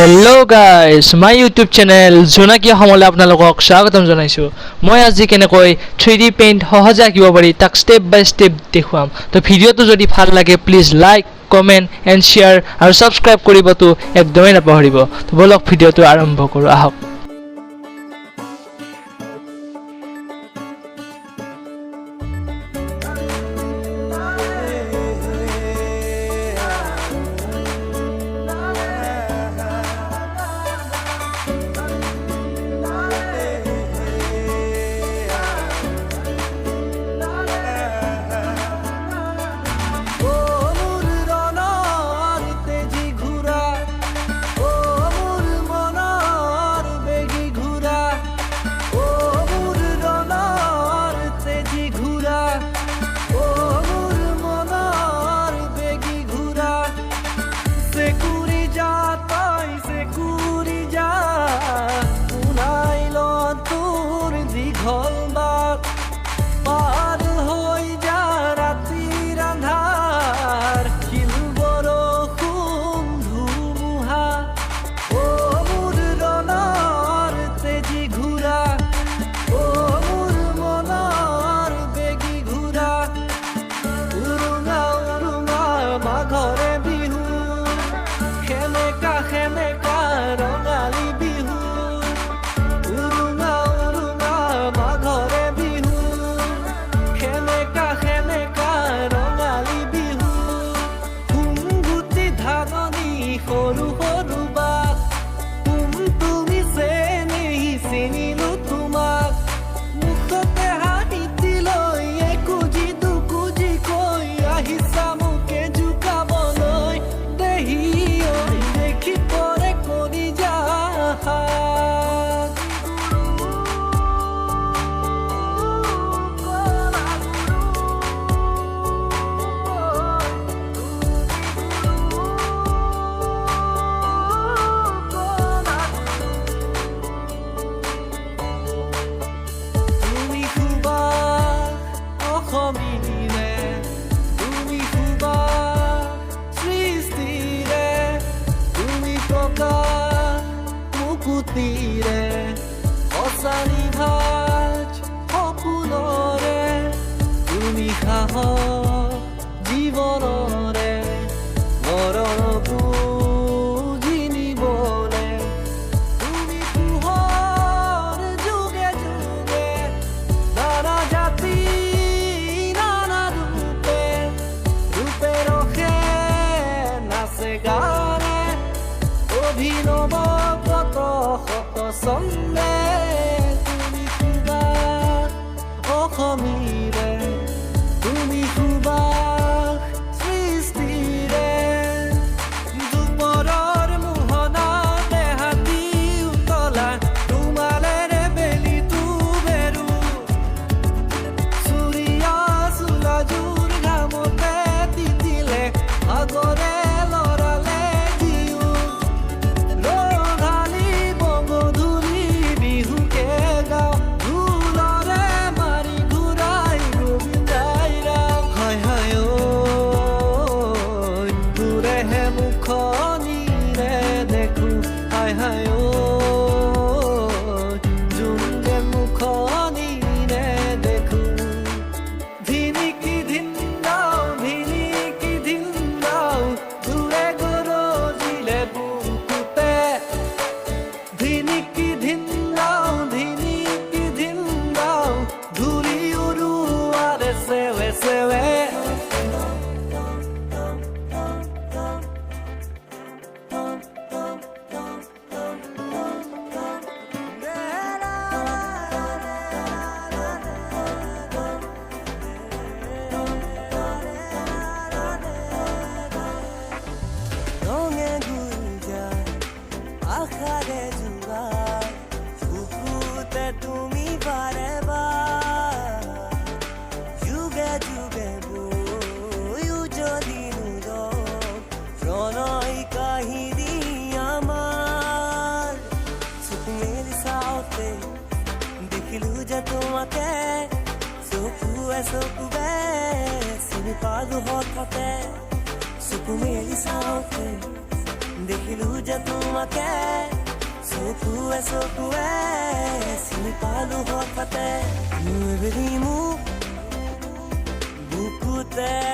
Hello' guys my YouTube channel Jonaki সমলে আপোনালোকক স্বাগতম জনাইছোঁ। মই আজি কেনেকৈ 3D পেইণ্ট সহজে আঁকিব পাৰি তাক ষ্টেপ বাই ষ্টেপ দেখুৱাম। তো ভিডিঅ'টো যদি ভাল লাগে please like comment and share আৰু ছাবস্ক্ৰাইব কৰিবতো একদমেই নাপাহৰিব। তো বলক ভিডিঅ'টো আৰম্ভ কৰোঁ, আহক। জীৱনৰে মৰণ বুজি নিবনে তুমি পোহৰ যুগে যুগে নানা জাতি নানা ৰূপে ৰূপে ৰখে নাচে গানে অভিনৱ কত শত ছন্দে তুমি কিবা অসমীৰে তুমি সুবাস সৃষ্টিৰে দুপৰৰ মোহনাতে হাতী উতলা তোমালেৰে বেলিটো বেৰু চুৰিয়া চোলাযোৰ ঘামতে তিতিলে আগৰে লৰালে জিও ৰঙালী বগধূলি বিহুকে গাওঁ ঢোলৰে মাৰি ঘূৰাই গোবিন্দাই ৰাম হায় হায় ঐ তোৰেহে মুখনিৰে দেখোঁ হায় হায় ঐ যোনকে মুখনিৰে দেখোঁ ধিনিকি ধিন দাও দূৰে গৰজিলে বুকুতে ধিনিকি ধিন দাও ধূলি উৰুৱাৰে চেৱে চেৱে ৰঙে গুলজাৰ আশাৰে জোৱাৰ বুকুতে তুমি বাৰে বাৰ যুগে যুগে বৈ উজলি নুৰক প্ৰণয় কাহিনী আমাৰ চকু মেলি চাওঁতে দেখিলো যে তোমাকে চকুৱে চিনি পালো হঠাতে চকু মেলি চাওঁতে দেখিলো যে তোমাকে চকুৱে চকুৱে চিনি পালো হঠাতে এবেলি মোক বুকুতে